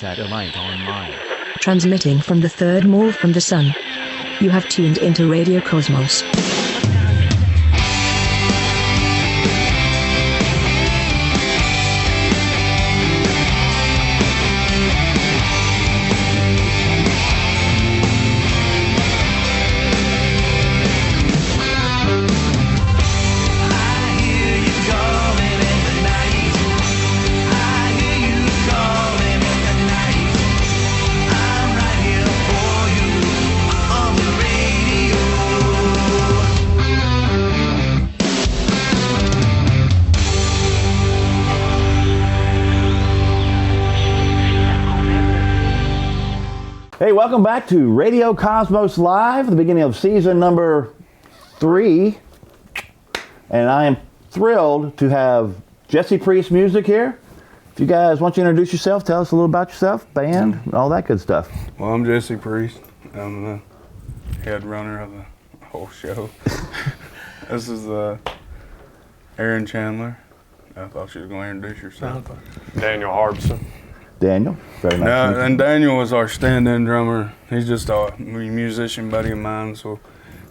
Satellite online. Transmitting from the third mall from the sun. You have tuned into Radio Cosmos. Hey, welcome back to Radio Cosmos Live, the beginning of season number 3. And I am thrilled to have Jesse Priest Music here. If you guys want you to introduce yourself, tell us a little about yourself, band, all that good stuff. Well, I'm Jesse Priest. I'm the head runner of the whole show. This is Aaron Chandler. I thought you were going to introduce yourself. Daniel Harbison. Daniel, very nice. And Daniel was our stand-in drummer. He's just a musician buddy of mine, so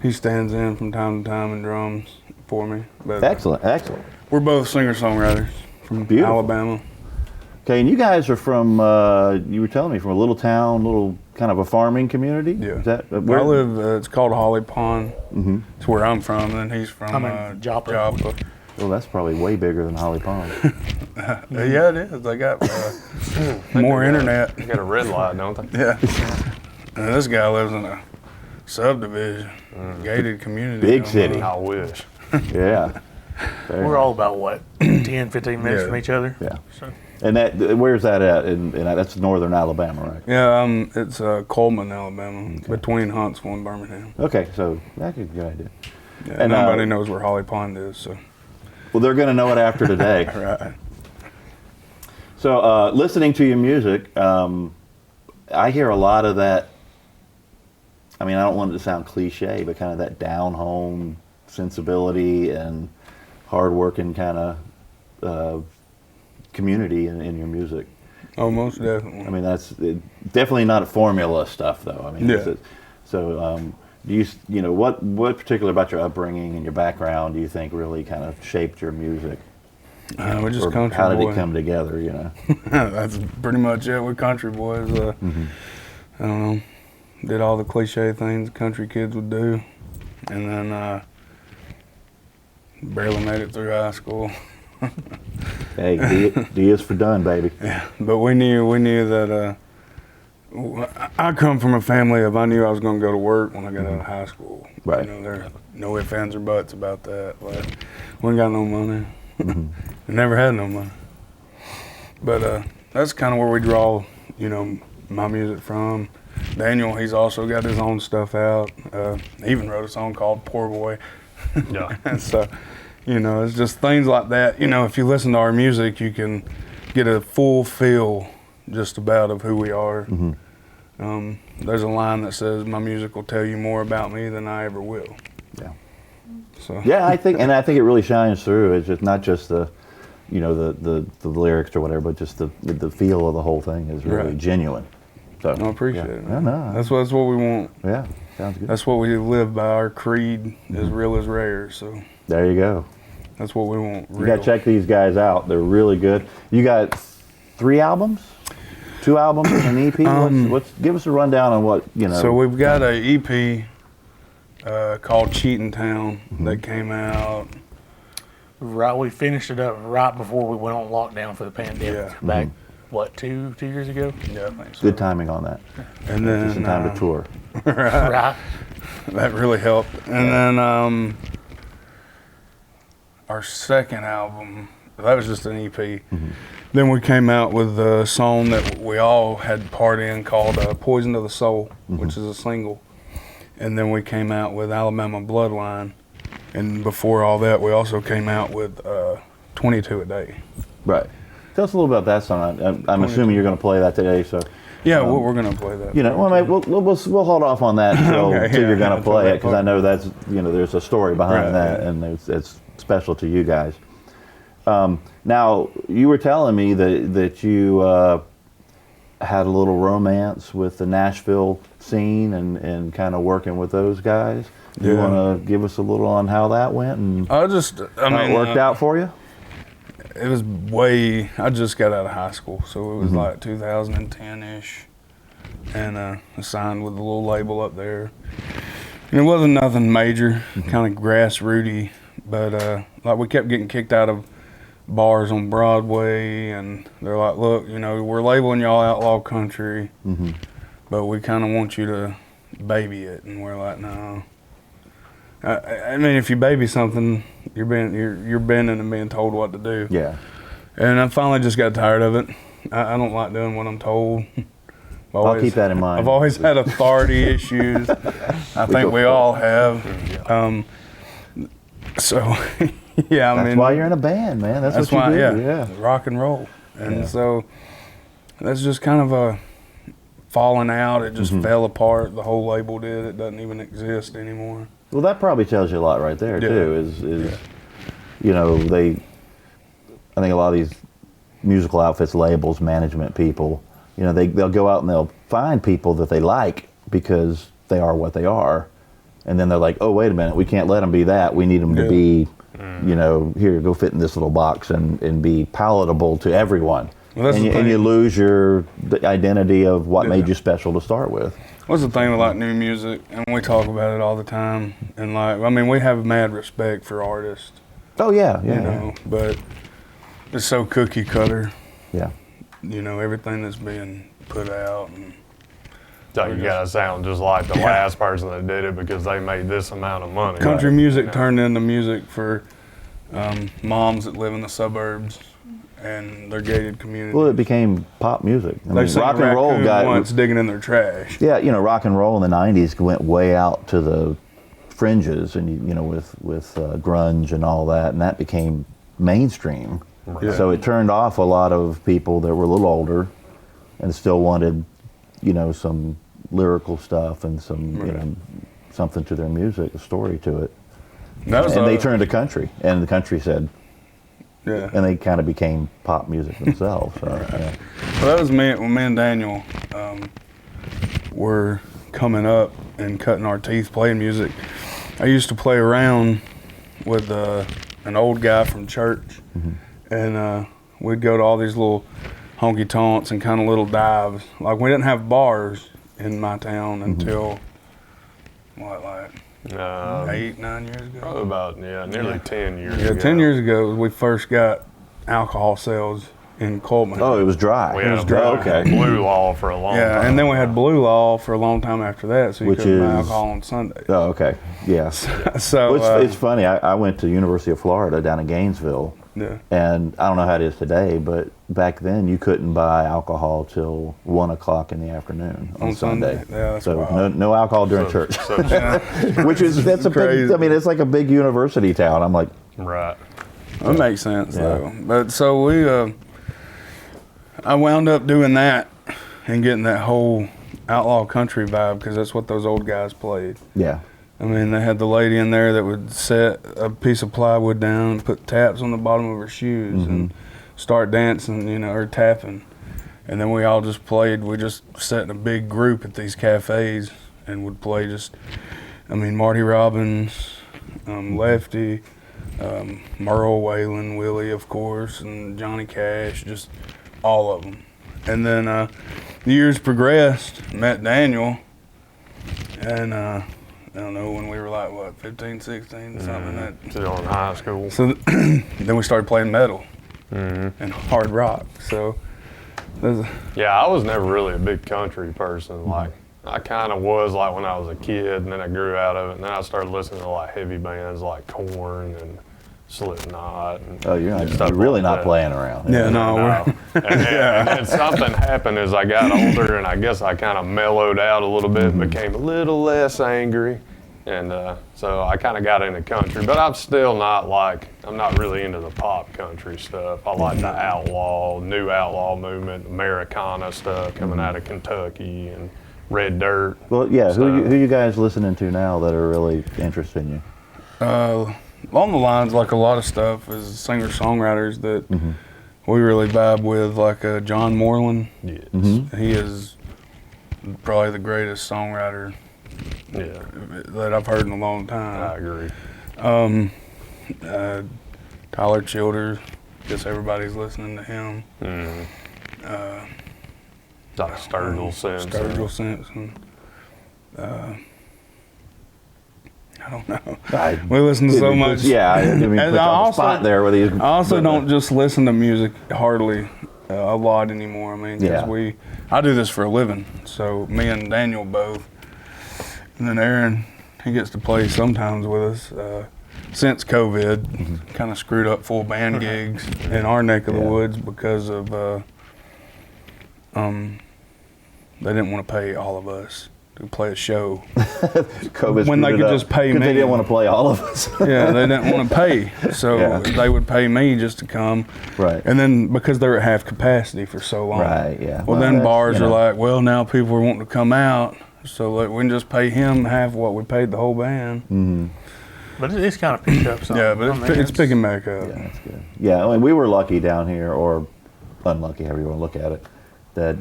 he stands in from time to time and drums for me. But excellent, excellent. We're both singer-songwriters from Alabama. Okay, and you guys are from, you were telling me, from a little town, little kind of a farming community? Yeah. Is that, I live, it's called Holly Pond. Mm-hmm. It's where I'm from, and he's from I'm in Joppa. Joppa. Well, that's probably way bigger than Holly Pond. Yeah, it is. They got more internet. They got a red light, don't they? Yeah. And this guy lives in a subdivision, gated community. Big city. I wish. Yeah. We're all about, what, 10, 15 minutes from each other? Yeah. So. And that, where's that at? And that's northern Alabama, right? Yeah, it's Coleman, Alabama, between Huntsville and Birmingham. Okay, so that's a good idea. Yeah, and nobody knows where Holly Pond is, so. Well, they're going to know it after today. Right. So, listening to your music, I hear a lot of that. I mean, I don't want it to sound cliche, but kind of that down-home sensibility and hard-working kind of community in your music. Oh, most definitely. I mean, that's definitely not formula stuff, though. I mean, yeah. So, do you know, what particular about your upbringing and your background do you think really kind of shaped your music? We're just country how did boy. it come together, you know? That's pretty much it. We're country boys. I don't know, did all the cliche things country kids would do, and then barely made it through high school. Hey, D is for done, baby. Yeah, but we knew that I come from a family of I knew I was going to go to work when I got out of high school. Right. You know, there's no ifs, ands, or buts about that. Like, we ain't got no money. We never had no money. But that's kind of where we draw, you know, my music from. Daniel, he's also got his own stuff out. He even wrote a song called Poor Boy. Yeah. And so, you know, it's just things like that. You know, if you listen to our music, you can get a full feel just about of who we are. There's a line that says, "My music will tell you more about me than I ever will." Yeah. So. Yeah, I think it really shines through. It's just not just the, you know, the lyrics or whatever, but just the feel of the whole thing is really genuine. So I appreciate it. Yeah, no, that's what we want. Yeah, sounds good. That's what we live by. Our creed is real is rare. So there you go. that's what we want. You got to check these guys out. They're really good. You got 3 albums? 2 albums, an EP? Give us a rundown on what, you know. So we've got an EP called Cheating Town that came out. Right, we finished it up right before we went on lockdown for the pandemic. Yeah. Back, what, two years ago? Yeah, I think so. Good timing on that. And then Just in time to tour. Right. That really helped. And then our second album, that was just an EP. Then we came out with a song that we all had part in called Poison to the Soul, which is a single. And then we came out with Alabama Bloodline. And before all that, we also came out with 22 a Day. Right. Tell us a little about that song. I'm assuming you're going to play that today, so. Yeah, we're going to play that. You know, well, maybe we'll hold off on that until you're going to play it, because I know that's, you know, there's a story behind that, and it's special to you guys. Now, you were telling me that you had a little romance with the Nashville scene and kind of working with those guys. Do you want to give us a little on how that went and how it worked out for you? It was I just got out of high school, so it was like 2010-ish, and I signed with a little label up there. And it wasn't nothing major, kind of grassrooty, but like we kept getting kicked out of bars on Broadway, and they're like, look, you know, we're labeling y'all outlaw country, but we kind of want you to baby it. And we're like, no. I mean, if you baby something, you're bending and being told what to do. Yeah. And I finally just got tired of it. I don't like doing what I'm told. I'll keep that in mind. I've always had authority issues. I think we all have. So, yeah, that's why you're in a band, man. That's what you do. Yeah. Rock and roll. And so that's just kind of a falling out. It just fell apart. The whole label did. It doesn't even exist anymore. Well, that probably tells you a lot right there, too, is you know, I think a lot of these musical outfits, labels, management people, you know, they'll go out and they'll find people that they like because they are what they are. And then they're like, oh, wait a minute, we can't let them be that. We need them to be, you know, here, go fit in this little box and be palatable to everyone. Well, and you lose the identity of what made you special to start with. What's the thing with like new music, and we talk about it all the time, and like, I mean, we have mad respect for artists. Oh yeah, you know, but it's so cookie cutter. Yeah. You know, everything that's being put out. And so you gotta sound just like the last person that did it because they made this amount of money. Country music turned into music for moms that live in the suburbs and their gated communities. Well, it became pop music. I mean, rock and roll got once digging in their trash. Yeah, you know, rock and roll in the '90s went way out to the fringes, and you know, with grunge and all that, and that became mainstream. Right. So it turned off a lot of people that were a little older, and still wanted, you know, some lyrical stuff and some, you know, something to their music, a story to it. And they turned to country, and the country said. Yeah. And they kind of became pop music themselves. So, yeah. Well, that was me when me and Daniel were coming up and cutting our teeth playing music. I used to play around with an old guy from church, and we'd go to all these little honky tonks and kind of little dives. Like, we didn't have bars in my town until, like 8, 9 years ago? Probably about, nearly 10 years ago. Yeah, 10 years ago, we first got alcohol sales in Coleman. Oh, it was dry. It was dry. Okay. Blue Law for a long time. Yeah, and then we had Blue Law for a long time after that, so you couldn't buy alcohol on Sunday. Oh, okay. Yeah. So well, it's funny. I went to University of Florida down in Gainesville. Yeah. And I don't know how it is today, but back then you couldn't buy alcohol till 1 o'clock in the afternoon on Sunday. Yeah, that's so wild. no alcohol during church. That's a crazy. big. I mean, it's like a big university town. I'm like, right. That makes sense though. But so we, I wound up doing that and getting that whole outlaw country vibe because that's what those old guys played. Yeah. I mean, they had the lady in there that would set a piece of plywood down and put taps on the bottom of her shoes and start dancing, you know, or tapping. And then we all just played. We just sat in a big group at these cafes and would play just, I mean, Marty Robbins, Lefty, Merle, Waylon, Willie, of course, and Johnny Cash, just all of them. And then the years progressed, met Daniel, and I don't know, when we were like, what, 15, 16, something Still in high school. So then we started playing metal and hard rock. So I was never really a big country person. Like, I kind of was like when I was a kid, and then I grew out of it, and then I started listening to like heavy bands like Korn and Slipknot. And you're really not playing around. Yeah, no. And something happened as I got older, and I guess I kind of mellowed out a little bit, became a little less angry. And so I kind of got into country, but I'm still not I'm not really into the pop country stuff. I like the new outlaw movement, Americana stuff coming out of Kentucky and Red Dirt. Well, yeah, who you guys listening to now that are really interesting you? Along the lines, like a lot of stuff is singer-songwriters that we really vibe with like John Moreland. Yes. He is probably the greatest songwriter that I've heard in a long time. I agree. Tyler Childers, guess everybody's listening to him. Like Sturgill Simpson. Sturgill Simpson. I don't know. We listen to so much. Yeah, I mean, put you on the spot there with these. I also don't just listen to music hardly a lot anymore. I mean, 'cause I do this for a living. So me and Daniel both, and then Aaron, he gets to play sometimes with us. Since COVID, kind of screwed up full band gigs in our neck of the woods because of they didn't want to pay all of us to play a show. COVID when they could just pay me. They didn't want to play all of us. Yeah, they didn't want to pay, so they would pay me just to come. Right. And then because they were at half capacity for so long. Right. Yeah. Well, then bars are like, well, now people are wanting to come out, so like, we can just pay him half what we paid the whole band. But it's kind of picked up some. Yeah, but it's picking back up. Yeah, that's good. Yeah, I mean, we were lucky down here, or unlucky, however you want to look at it, that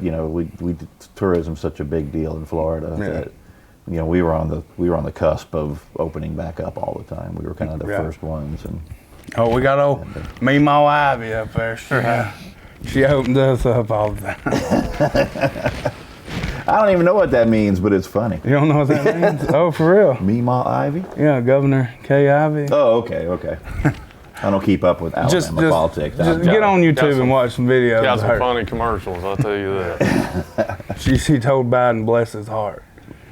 tourism's such a big deal in Florida that we were on the cusp of opening back up all the time. We were kind of the first ones, and we got Meemaw Ivy up there. She opened us up all the time. I don't even know what that means, but it's funny. You don't know what that means? Oh, for real? Meemaw Ivy? Yeah, Governor Kay Ivey. Oh, okay. I don't don't keep up with Alabama politics. Just get on YouTube and watch some videos. Got some funny commercials, I'll tell you that. She told Biden, bless his heart.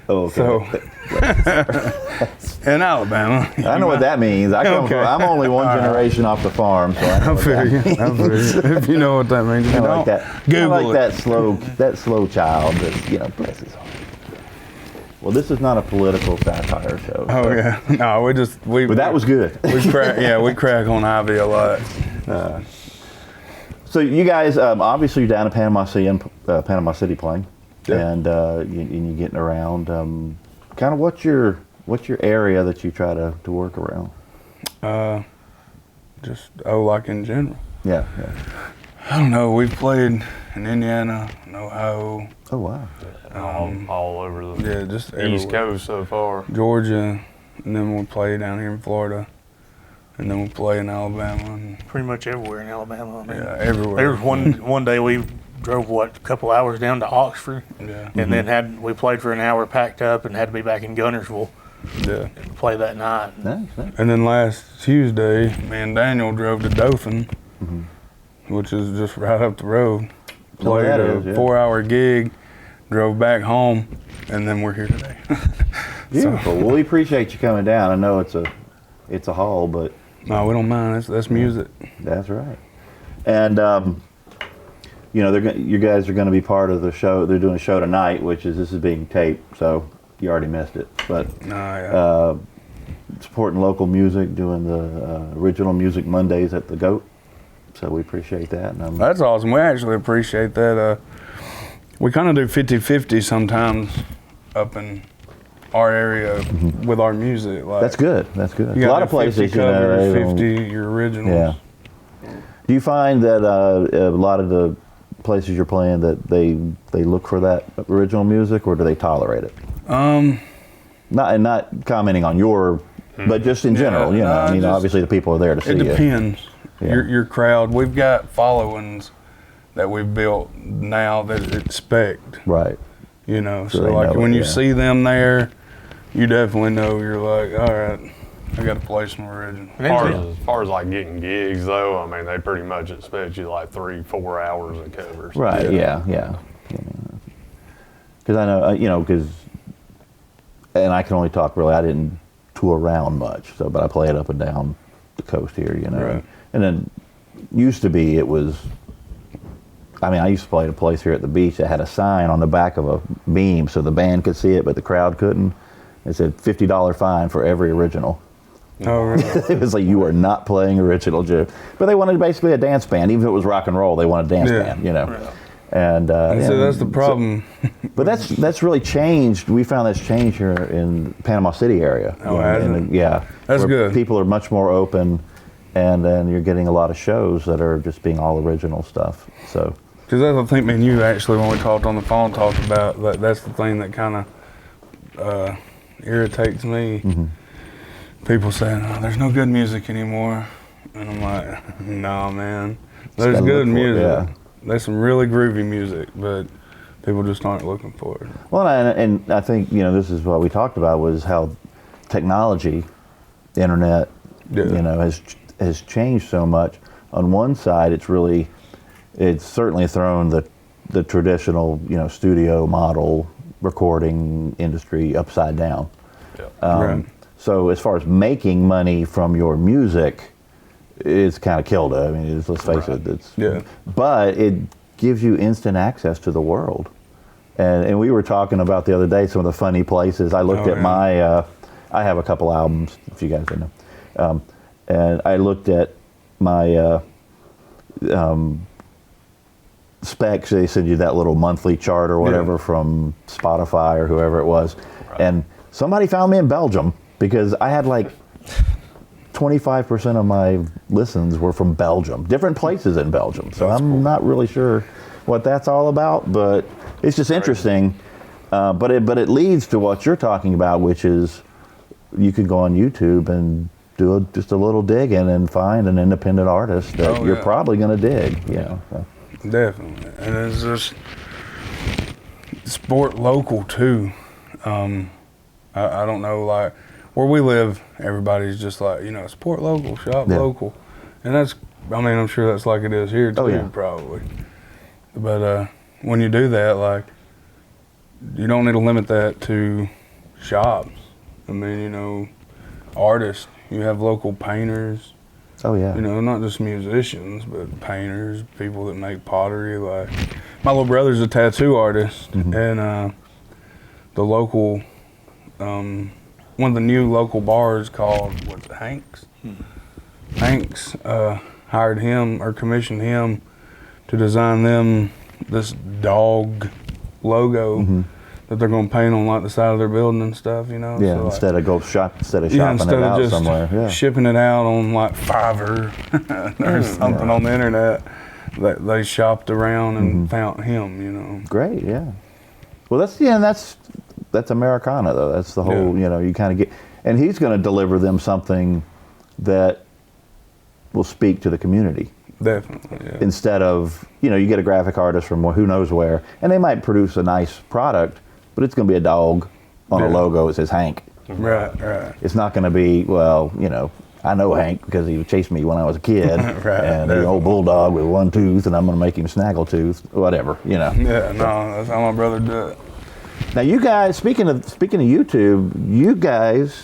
Oh, okay. So, in Alabama. I know what that means. I'm only one generation off the farm, so I know what that means. If you know what that means. If you don't, Google it. that slow child that, bless his heart. Well, this is not a political satire show. Oh, so. yeah. No, But that was good. We crack on Ivy a lot. So you guys, obviously you're down in Panama City playing. Yeah. And you're getting around. Kind of what's your area that you try to work around? Like in general. Yeah. I don't know. We've played in Indiana, in Ohio. Oh wow. All over the just East everywhere. Coast so far. Georgia, and then we'll play down here in Florida, and then we'll play in Alabama. And pretty much everywhere in Alabama. Everywhere. There was one day we drove a couple hours down to Oxford, and then we played for an hour, packed up, and had to be back in Gunnersville. Yeah. And play that night. Nice. And then last Tuesday, me and Daniel drove to Dothan, which is just right up the road. Played a 4-hour gig, drove back home, and then we're here today. Beautiful. Well, we appreciate you coming down. I know it's a haul, but no, we don't mind. That's music. That's right. And you guys are going to be part of the show. They're doing a show tonight, this is being taped, so you already missed it. But supporting local music, doing the original music Mondays at the Goat. So we appreciate that. And that's awesome. We actually appreciate that. We kind of do 50-50 sometimes up in our area with our music. Like, that's good. That's good. A lot of places, 50 covers, 50 your originals. Yeah. Do you find that a lot of the places you're playing that they look for that original music, or do they tolerate it? Not commenting on your, but just in general. Obviously the people are there to see it. It depends. Your crowd. We've got followings that we've built now that expect. Right. So like when you see them there, you definitely know. You're like, all right, I got to play some original. As far as like getting gigs though, I mean they pretty much expect you like 3-4 hours of covers. Right. Yeah. Because I know, and I can only talk really. I didn't tour around much, but I played up and down the coast here, Right. And then used to be it was. I used to play at a place here at the beach that had a sign on the back of a beam so the band could see it, but the crowd couldn't. It said $50 fine for every original. Oh, really? It was like, you are not playing original, Joe. But they wanted basically a dance band. Even if it was rock and roll, they wanted a dance band, Right. And so that's the problem. But that's really changed. We found that's changed here in Panama City area. Oh, has it? Yeah. That's good. People are much more open. and then you're getting a lot of shows that are just being all original stuff. So, because I think me and you actually, when we talked on the phone, talked about that's the thing that kind of irritates me. People saying, "Oh, there's no good music anymore," and I'm like, "No, man, there's good music. Yeah. There's some really groovy music, but people just aren't looking for it." Well, and I think, you know, this is what we talked about, was how technology, the internet, you know, has changed so much. On one side, it's certainly thrown the traditional, you know, studio model recording industry upside down. Right. So as far as making money from your music, it's kind of killed it. I mean, let's face it. But it gives you instant access to the world. And we were talking about the other day some of the funny places. I looked at my, I have a couple albums, if you guys don't know. And I looked at my specs. They send you that little monthly chart or whatever from Spotify or whoever it was. Right. And somebody found me in Belgium because I had like 25% of my listens were from Belgium, different places in Belgium. So I'm not really sure what that's all about, but it's just interesting. But it leads to what you're talking about, which is you can go on YouTube and do just a little digging and find an independent artist that you're probably going to dig. You know. So. Definitely, and it's just sport local too. I don't know, like where we live, everybody's just like, you know, sport local, shop local, and that's, I mean, I'm sure that's like it is here too, probably. But when you do that, like, you don't need to limit that to shops. I mean, you know, artists. You have local painters. Oh yeah. You know, not just musicians, but painters, people that make pottery. Like, my little brother's a tattoo artist, and the local, one of the new local bars called Hank's. Hank's hired him or commissioned him to design them this dog logo that they're going to paint on like the side of their building and stuff, you know. Yeah, so instead of shopping it out just somewhere. Shipping it out on like Fiverr or something on the internet, they shopped around and found him, you know. Great, yeah. Well, that's Americana though. That's the whole, you know, you kind of get, and he's going to deliver them something that will speak to the community. Definitely, yeah. Instead of, you know, you get a graphic artist from who knows where, and they might produce a nice product, but it's going to be a dog on a logo that says Hank. Right. It's not going to be, well, you know, I know Hank because he chased me when I was a kid, and he's an old bulldog with one tooth, and I'm going to make him snaggletooth, whatever, you know. Yeah, no, that's how my brother did it. Now, you guys, speaking of YouTube, you guys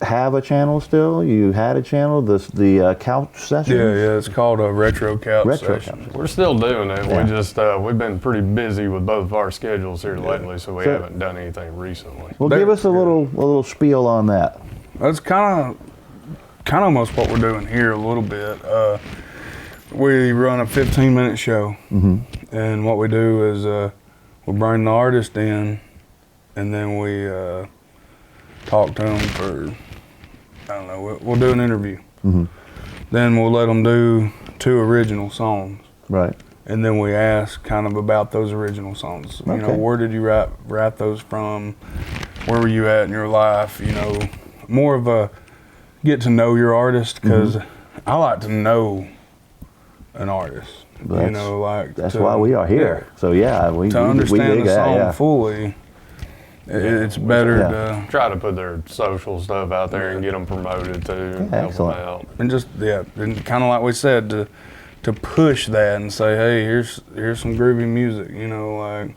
have a channel still? You had a channel, the couch sessions? Yeah, it's called a Retro Couch Sessions. We're still doing it. We just we've been pretty busy with both of our schedules here lately, so we haven't done anything recently. Well, give us a little spiel on that. That's kind of almost what we're doing here a little bit. We run a 15-minute show, and what we do is we bring the artist in, and then we talk to them for, I don't know, we'll do an interview. Then we'll let them do 2 original songs. Right. And then we ask kind of about those original songs. You know, where did you write those from? Where were you at in your life? You know, more of a get to know your artist, because I like to know an artist. That's, you know, like that's why we are here. Yeah. So yeah, we understand dig the song that, fully. It's better to try to put their social stuff out there and get them promoted too. Help them out. And just and kind of like we said, to push that and say, hey, here's some groovy music. You know, like.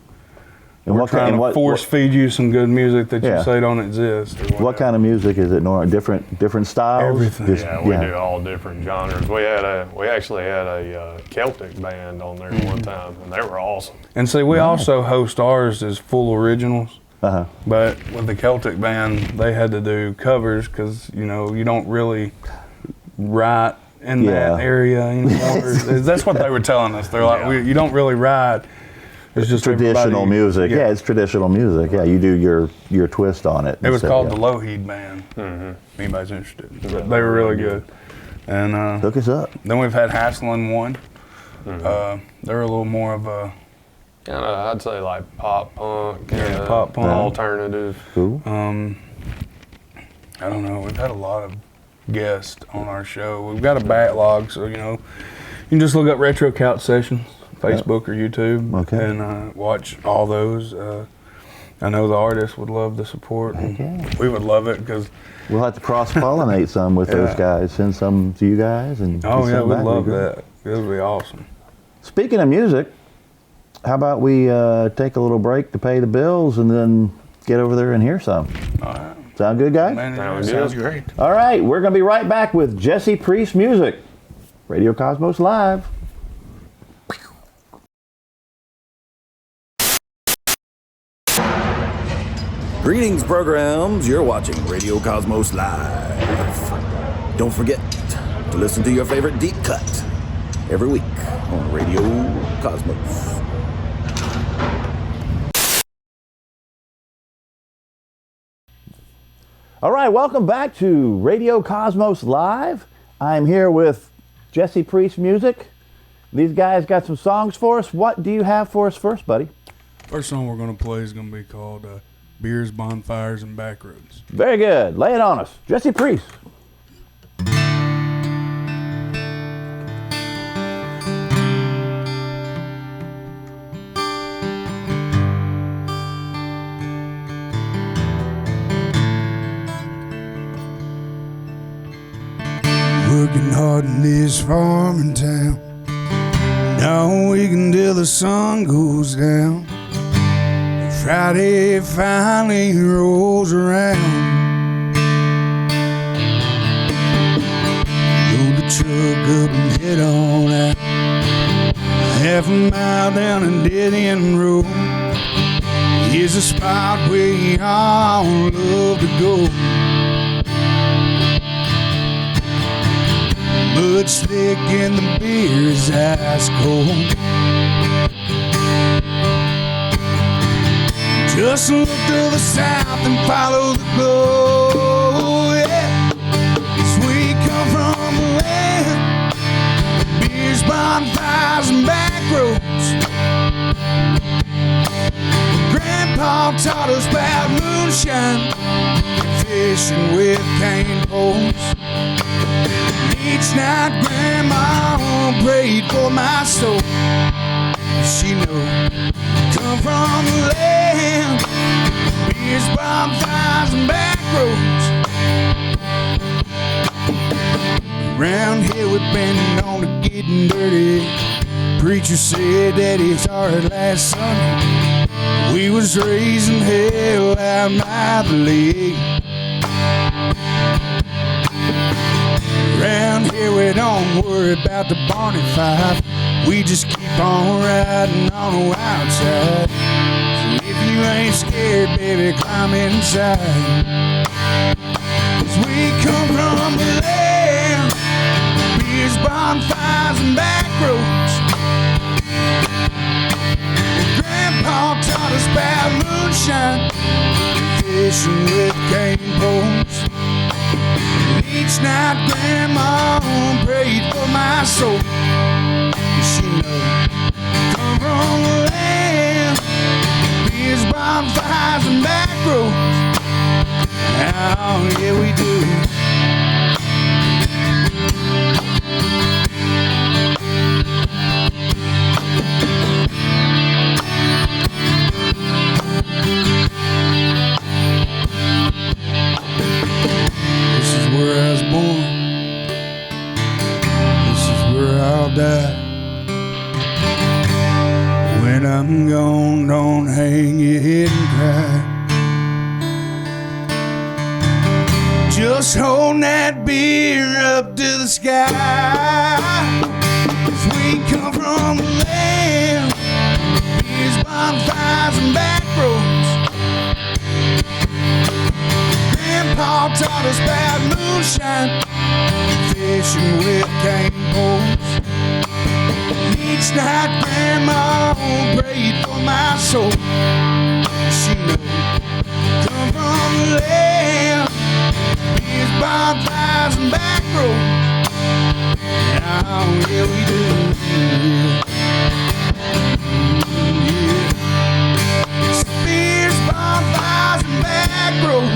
And we're trying to force feed you some good music that you say don't exist. Or what kind of music is it? Different styles? Everything. We do all different genres. We actually had a Celtic band on there one time, and they were awesome. And see, we also host ours as full originals. But with the Celtic band, they had to do covers because, you know, you don't really write in that area anymore. That's what they were telling us. They're like, you don't really write. It's just traditional music. Yeah, it's traditional music. Yeah, you do your twist on it. It was called the Lougheed Band. Anybody's interested. They were really good. And Hook us up. then we've had Hassling 1. They're a little more of a Kind of, I'd say like pop punk, pop punk. alternative. Cool. I don't know. We've had a lot of guests on our show. We've got a backlog, so you can just look up Retro Couch Sessions, Facebook or YouTube, and watch all those. I know the artists would love the support, and we would love it because we'll have to cross-pollinate some with those guys. Send some to you guys, and we'd love that. It would be awesome. Speaking of music, how about we take a little break to pay the bills and then get over there and hear some? All right. Sound good, guys? Sounds great. All right, we're going to be right back with Jesse Priest Music. Radio Cosmos Live. Greetings, programs. You're watching Radio Cosmos Live. Don't forget to listen to your favorite deep cut every week on Radio Cosmos. All right, welcome back to Radio Cosmos Live. I'm here with Jesse Priest Music. These guys got some songs for us. What do you have for us first, buddy? First song we're going to play is going to be called Beers, Bonfires, and Backroads. Very good. Lay it on us. Jesse Priest. Working hard in this farming town. Now we can till the sun goes down. Friday finally rolls around. Load the truck up and head on out. Half a mile down a dead-end road is a spot we all love to go. Mud slick and the beer is ice cold. Just look to the south and follow the glow, yeah. 'Cause we come from the land, beers, bonfires, and back roads. Grandpa taught us about moonshine, fishing with cane poles. Each night Grandma prayed for my soul. She knew come from the land, beers, bonfires, and back roads. Around here we've been known to getting dirty. Preacher said that he saw it last Sunday. We was raising hell out by the lake. Around here we don't worry about the Barney Five. We just keep on riding on the wild side. So if you ain't scared, baby, climb inside. 'Cause we come from the land, beers, bonfires, and back roads. Grandpa taught us about moonshine, fishing with cane poles. Each night Grandma prayed for my soul. She knows come from the land, beers, bonfires, and back roads. Oh, yeah, we do. This is where I was born. This is where I'll die. When I'm gone, don't hang your head and cry. Just hold that beer up to the sky. 'Cause we come from the land, beers, bonfires, and back roads. Grandpa taught us about moonshine, fishing with cane poles. Each night Grandma prayed for my soul. She knew come from the land, beers, bonfires, and back roads. It's beers, bonfires, and back roads.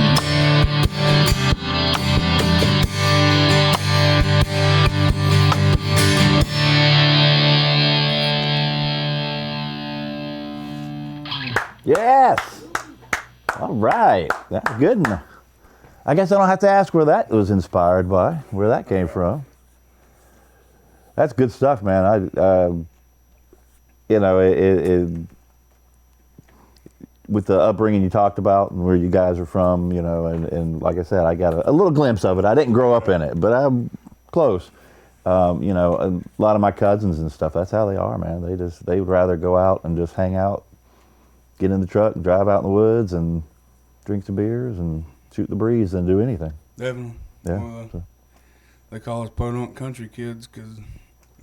Yes. All right. That's good enough. I guess I don't have to ask where that was inspired by, where that came from. That's good stuff, man. With the upbringing you talked about and where you guys are from, and like I said, I got a little glimpse of it. I didn't grow up in it, but I'm close. A lot of my cousins and stuff, that's how they are, man. They would rather go out and just hang out, get in the truck and drive out in the woods and drink some beers and shoot the breeze than do anything. Definitely. Yeah. Well, they call us podunk country kids because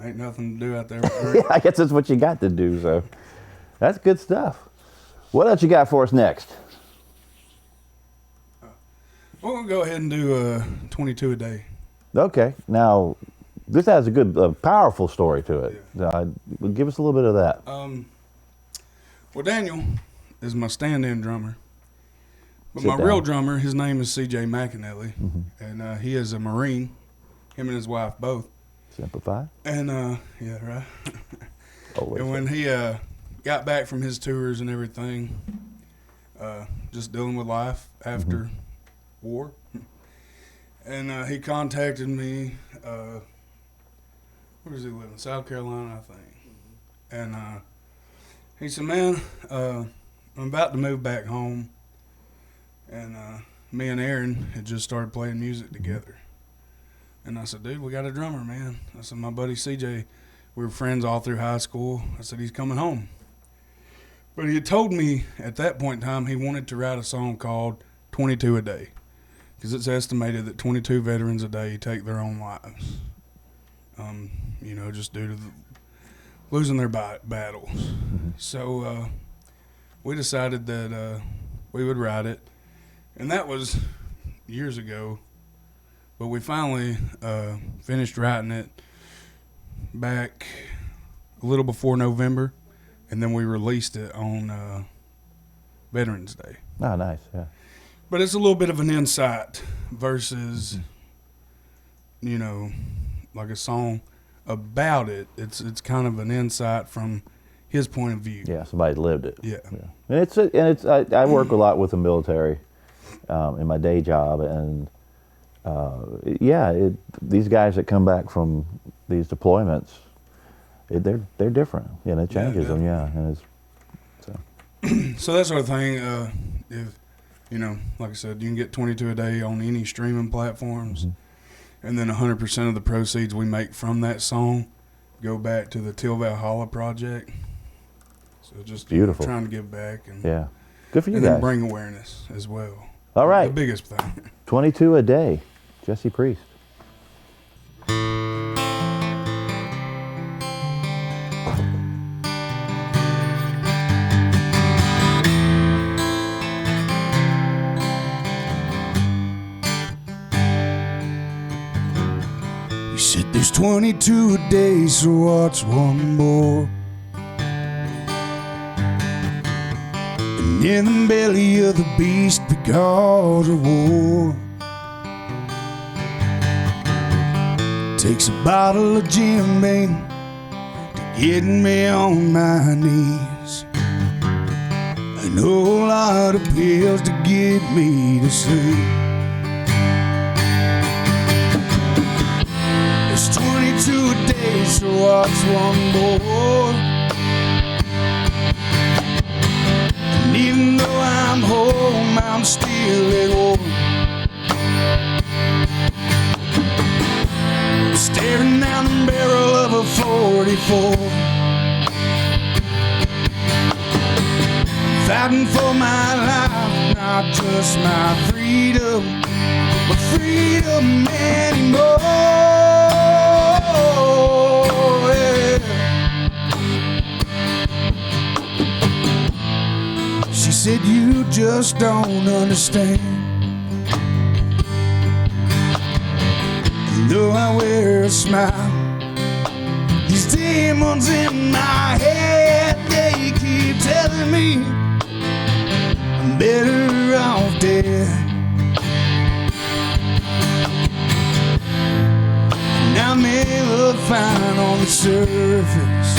ain't nothing to do out there. Yeah, I guess that's what you got to do, so that's good stuff. What else you got for us next? We'll go ahead and do 22 a day. Okay. Now, this has a good, powerful story to it. Yeah. Give us a little bit of that. Well, Daniel is my stand-in drummer. But Sit my down. real drummer, his name is C.J. McAnally, and he is a Marine, him and his wife both. Simplify. And, yeah, right. Always. And when he got back from his tours and everything, just dealing with life after war, and he contacted me, where does he live? In South Carolina, I think. And he said, man, I'm about to move back home. And me and Aaron had just started playing music together. And I said, dude, we got a drummer, man. I said, my buddy CJ, we were friends all through high school. I said, he's coming home. But he had told me at that point in time he wanted to write a song called 22 a Day. Because it's estimated that 22 veterans a day take their own lives. Just due to losing their battles. So we decided that we would write it. And that was years ago. But we finally finished writing it back a little before November. And then we released it on Veterans Day. Oh, nice, yeah. But it's a little bit of an insight versus, like a song about it. It's kind of an insight from his point of view. Yeah, somebody lived it. Yeah. And I work a lot with the military in my day job, and these guys that come back from these deployments, they're different. It changes them. Yeah, and it's So that sort of thing. If like I said, you can get 22 a day on any streaming platforms, and then 100% of the proceeds we make from that song go back to the Till Valhalla project. So just beautiful. Trying to give back and yeah, good for you and guys. then bring awareness as well. All right, The biggest thing. 22 a day, Jesse Priest. He said there's 22 a day, so what's one more? And in the belly of the beast because of war. Takes a bottle of Jim Beam to get me on my knees. An whole lot of pills to get me to sleep. There's 22 a day, so what's one more? And even though I'm home, I'm still at war. Staring down the barrel of a 44, fighting for my life, not just my freedom, but freedom anymore. Yeah. She said, you just don't understand. Though I wear a smile, these days demons in my head, they keep telling me I'm better off dead. And I may look fine on the surface,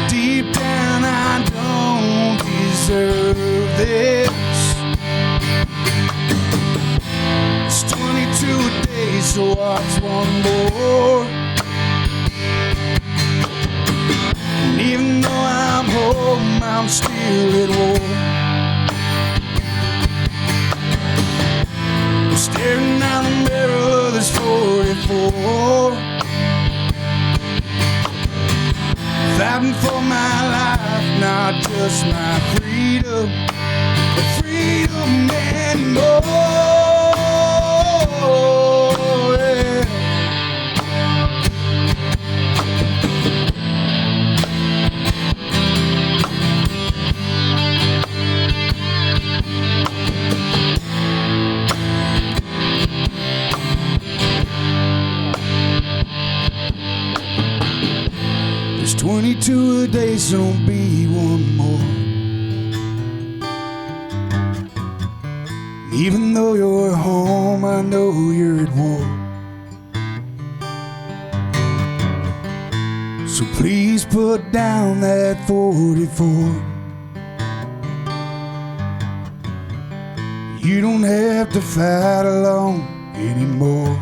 deep down I don't deserve this. It's 22 days, so what's one more? And even though I'm home, I'm still at war. I'm staring down the barrel of this 44, fighting for my life, not just my freedom, but freedom and more. Yeah. There's 22 a day, so don't be one more. Even though you're home, I know you're at war. So please put down that 44. You don't have to fight alone anymore.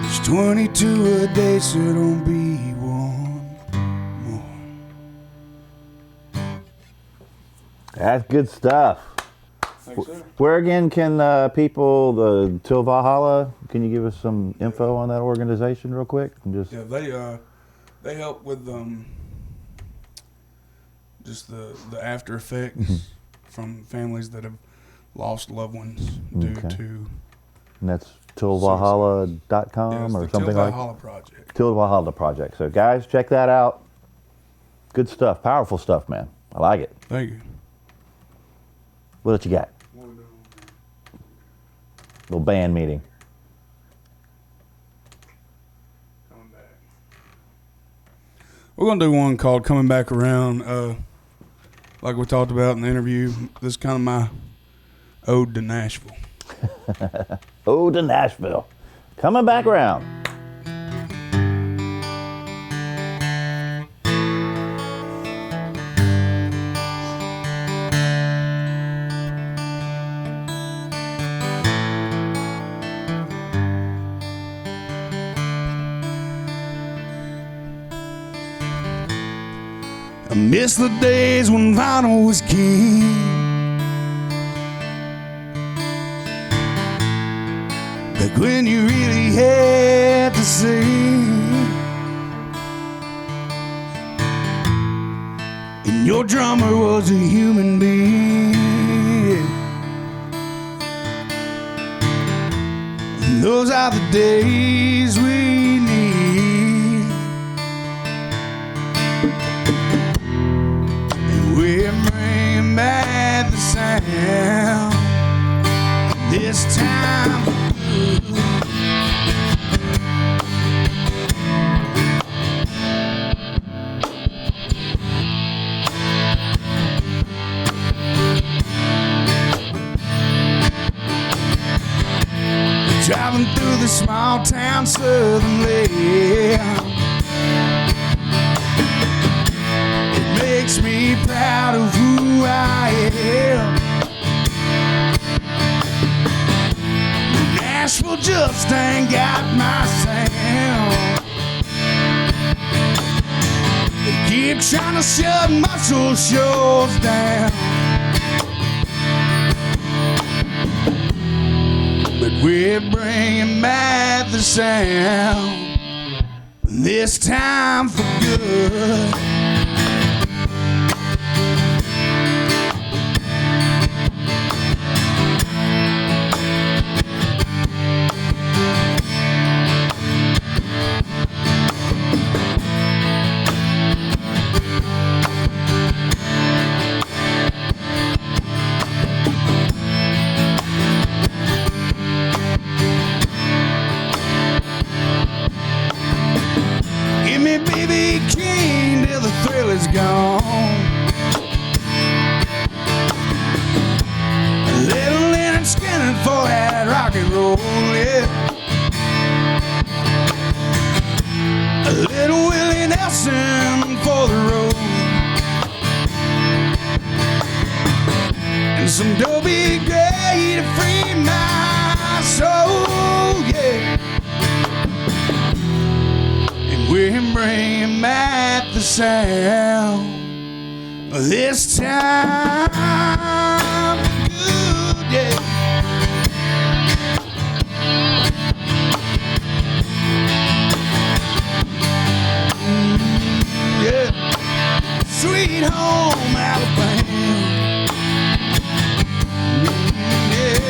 It's 22 a day, so don't be one more. That's good stuff. Thanks, sir. Where again can people, the Till Valhalla, can you give us some info on that organization real quick? And just Yeah, they help with just the after effects from families that have lost loved ones due Okay. to and that's tillvalhalla.com or something like Valhalla Project. Till Valhalla Project. So guys, check that out. Good stuff, powerful stuff, man. I like it. Thank you. What you got? Little band meeting. We're gonna do one called "Coming Back Around." Like we talked about in the interview, this is kind of my ode to Nashville. Ode to Nashville. Coming back around. I miss the days when vinyl was king. Back when you really had to sing, and your drummer was a human being. And those are the days we need. And we're bringing back the sound this time. Driving through the small town southern land, it makes me proud of who I am. Nashville just ain't got my sound. They keep trying to shut muscle shows down, but we're bringing back the sound, this time for good. roll, yeah. A little Willie Nelson for the road. And some Dobie Gray to free my soul, yeah. And we're bringing back the sound this time, good, yeah. Yeah, sweet home Alabama. Yeah,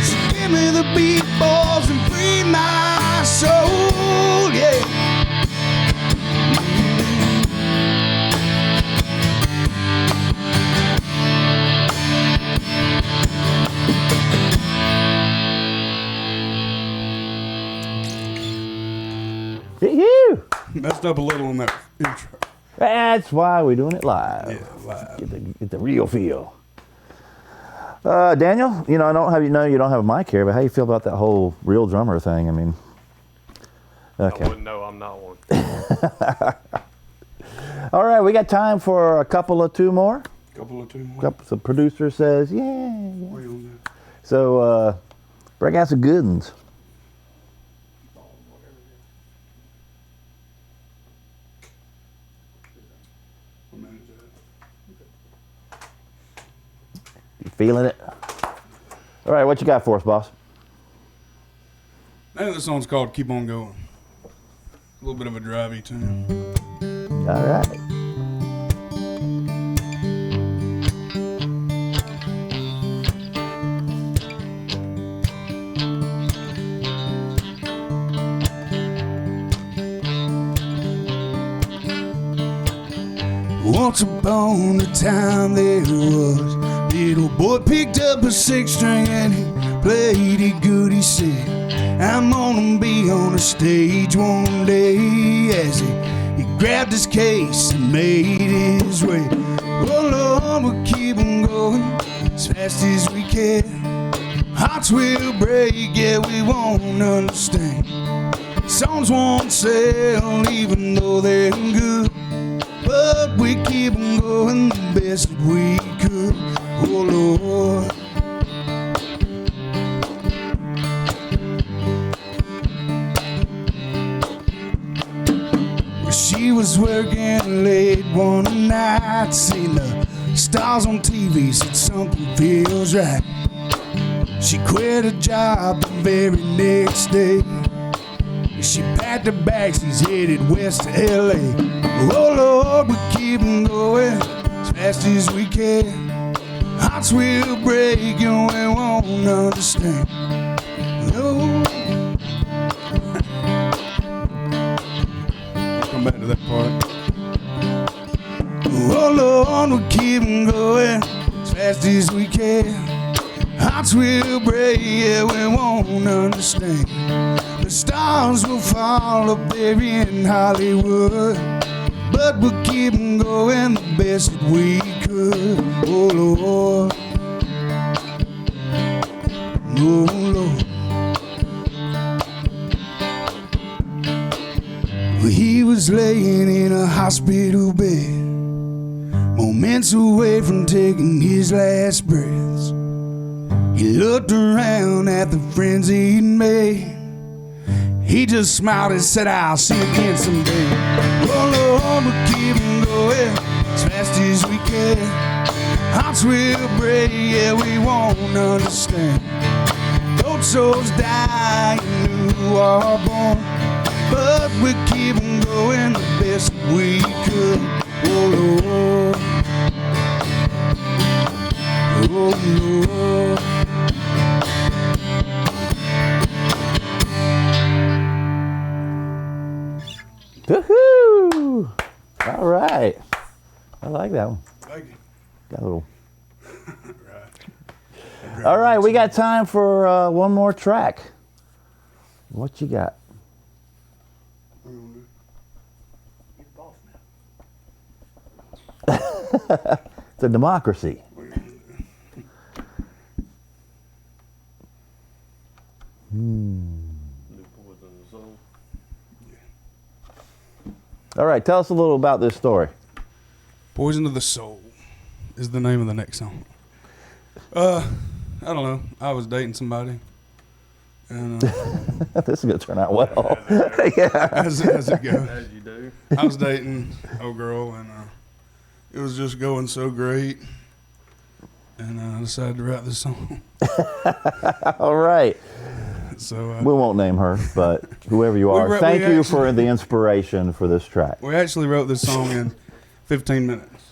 so give me the beat, boys, and free my soul. Yeah. You. Messed up a little on that intro. That's why we're doing it live. Yeah, live. Get the real feel. Daniel, you know, you don't have a mic here, but how you feel about that whole real drummer thing? I mean, okay. I wouldn't know. I'm not one. All right, we got time for a couple of two more. The producer says, yeah. Where you on that? So, bring out some good ones. You feeling it? All right, what you got for us, boss? I think the song's called Keep On Going. A little bit of a drivey tune. All right. Once upon a time there was little boy picked up a six string and he played it good. He said, I'm gonna be on a stage one day. As he grabbed his case and made his way. Oh Lord, we'll keep on going as fast as we can. Hearts will break, yeah, we won't understand. Songs won't sell even though they're good. But we keep on going the best that we could. Oh Lord. Well, she was working late one night, seen the stars on TV, said something feels right. She quit her job the very next day. She packed her bags, she's headed west to LA. Oh Lord, we keep on going as fast as we can. Hearts will break and we won't understand. No. Come back to that part. Oh Lord, we keep on going as fast as we can. Hearts will break, yeah, we won't understand. The stars will fall up there in Hollywood, but we'll keep on going the best that we could. Oh Lord, oh Lord. Well, he was laying in a hospital bed, moments away from taking his last breaths. He looked around at the friends he'd made. He just smiled and said, I'll see you again someday. Oh Lord, we'll keep on going as fast as we can. Hearts will break, yeah, we won't understand. Old souls die and new are born, but we keep on going the best we could. Oh Lord, oh Lord. Woohoo! All right. I like that one. Thank you. Got a little. All right, we got time for one more track. What you got? It's a democracy. All right, tell us a little about this story. Poison of the Soul is the name of the next song. I don't know. I was dating somebody. And This is going to turn out well. Yeah. as it goes. As you do. I was dating a girl, and it was just going so great. And I decided to write this song. All right. So We won't name her, but whoever you are, thank you for the inspiration for this track. we actually wrote this song in 15 minutes.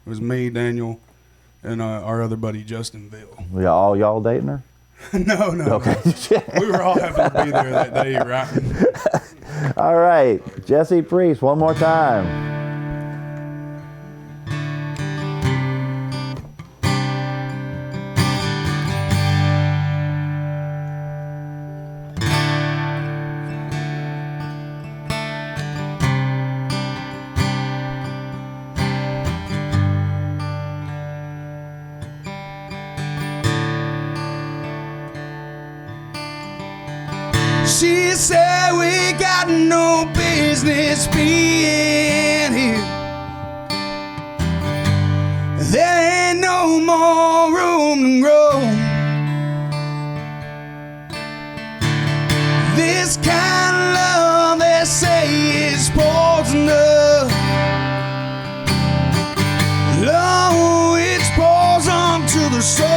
It was me, Daniel, and our other buddy, Justin Ville. Yeah, all y'all dating her? No. Okay. We were all happy to be there that day, right? All right, Jesse Priest, one more time. She said we got no business being here. There ain't no more room to grow. This kind of love they say is poisonous. Love, it's poison to the soul.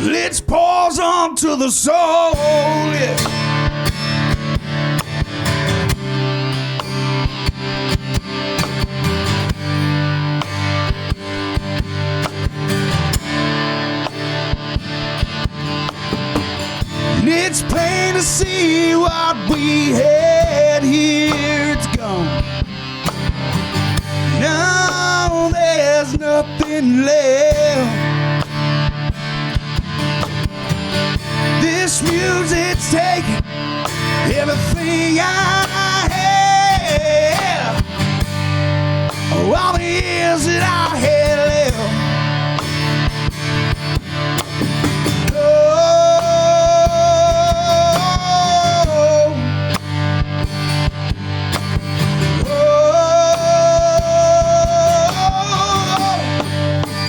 Let's pause on to the soul, yeah. And it's plain to see what we had here, it's gone. Now there's nothing left. This music's taking everything I have. All the years that I had left.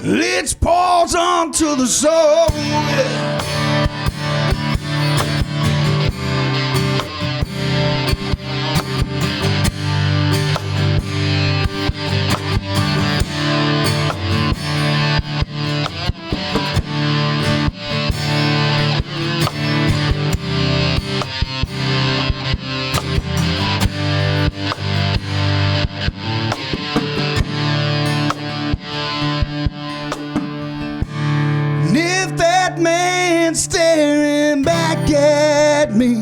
Let's pause on to the soul, yeah. And if that man's staring back at me,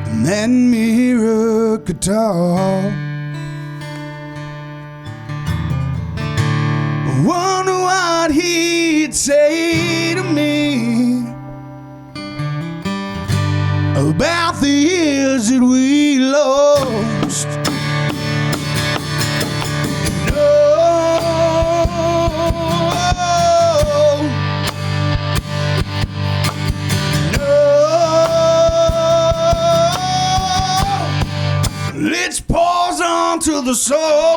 and that mirror could talk, I wonder what he'd say to me about the years that we lost. Let's pause on to the soul.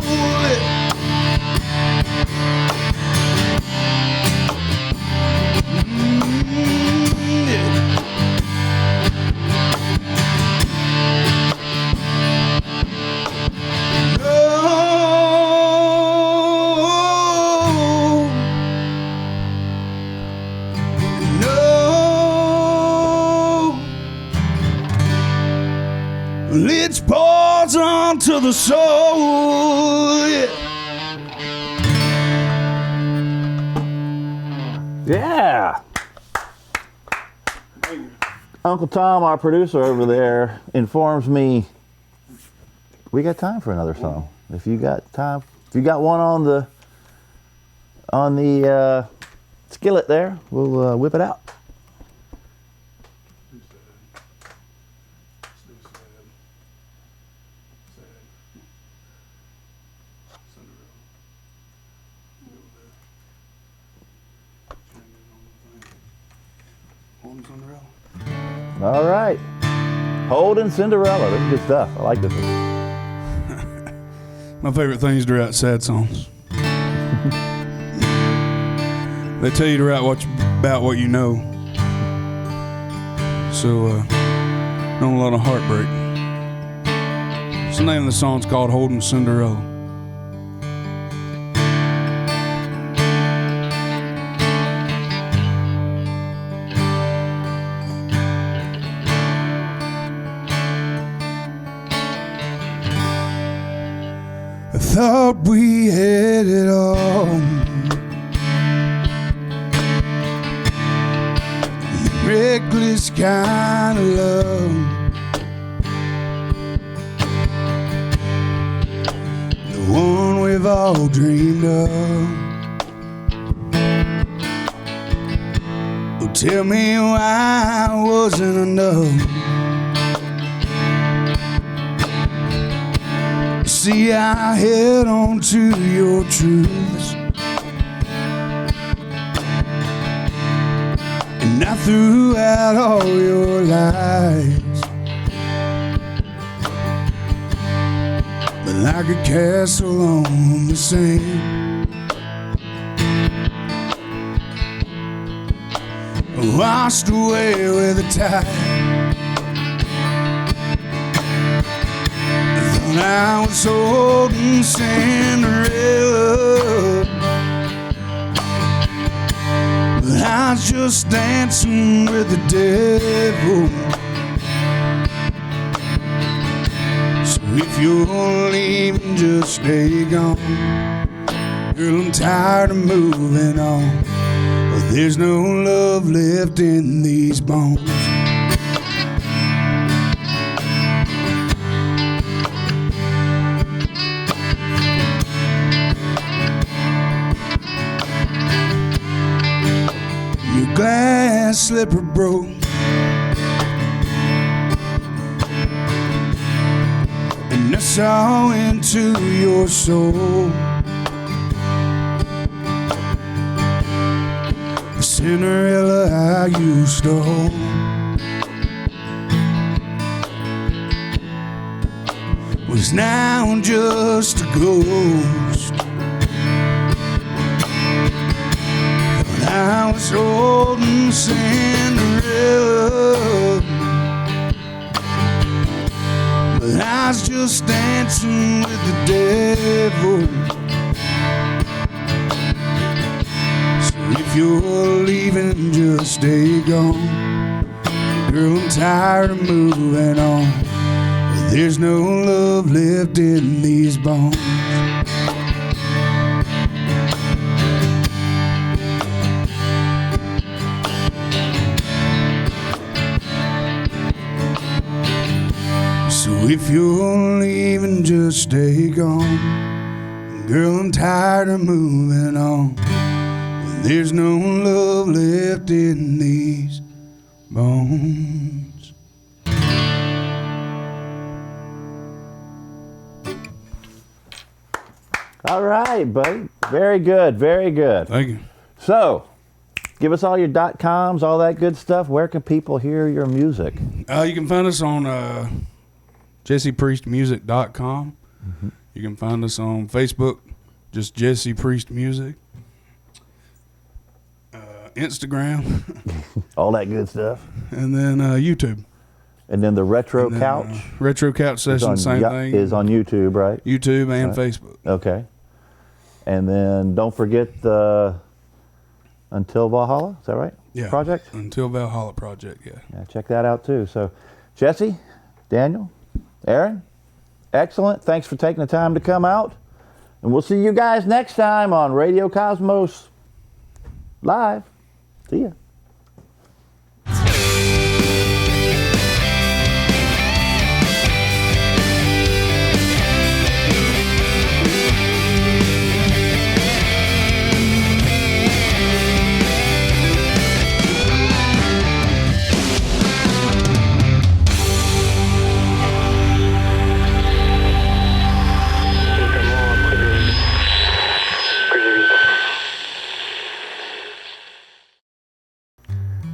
Let's pause on to the soul. Yeah. Uncle Tom, our producer over there, informs me we got time for another song. If you got time, if you got one on the skillet there, we'll whip it out. Holding Cinderella. All right. Holding Cinderella. This is good stuff. I like this one. My favorite thing is to write sad songs. They tell you to write about what you know. So, not a lot of heartbreak. So the name of the song's called Holding Cinderella. I thought we had it all. Reckless kind of love. The one we've all dreamed of. Oh, tell me why wasn't enough. See, I held on to your truths, and I threw out all your lies. But like a castle on the sand, washed away with the tide. I was holding Cinderella, but I was just dancing with the devil. So if you're leaving, just stay gone. Girl, I'm tired of moving on, but there's no love left in these bones. Glass slipper broke, and I saw into your soul. The Cinderella I used to hold was now just a ghost. I was holding Cinderella, but I was just dancing with the devil. So if you're leaving, just stay gone. Girl, I'm tired of moving on, but there's no love left in these bones. So if you're leaving, just stay gone. Girl, I'm tired of moving on. There's no love left in these bones. All right, buddy. Very good. Very good. Thank you. So, give us all your .coms, all that good stuff. Where can people hear your music? You can find us on jessepriestmusic.com. Mm-hmm. You can find us on Facebook, just Jesse Priest Music. Instagram. All that good stuff. And then YouTube. And then the Retro And then, Couch Retro Couch Session, same thing. is on YouTube, right? YouTube and Right. Facebook. Okay. And then don't forget the Until Valhalla, is that right? Yeah. Project? Until Valhalla Project, yeah. Yeah, check that out too. So, Jesse, Daniel, Aaron, excellent. Thanks for taking the time to come out. And we'll see you guys next time on Radio Cosmos Live. See ya.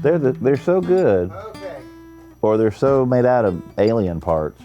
They're so good, Okay. or they're so made out of alien parts.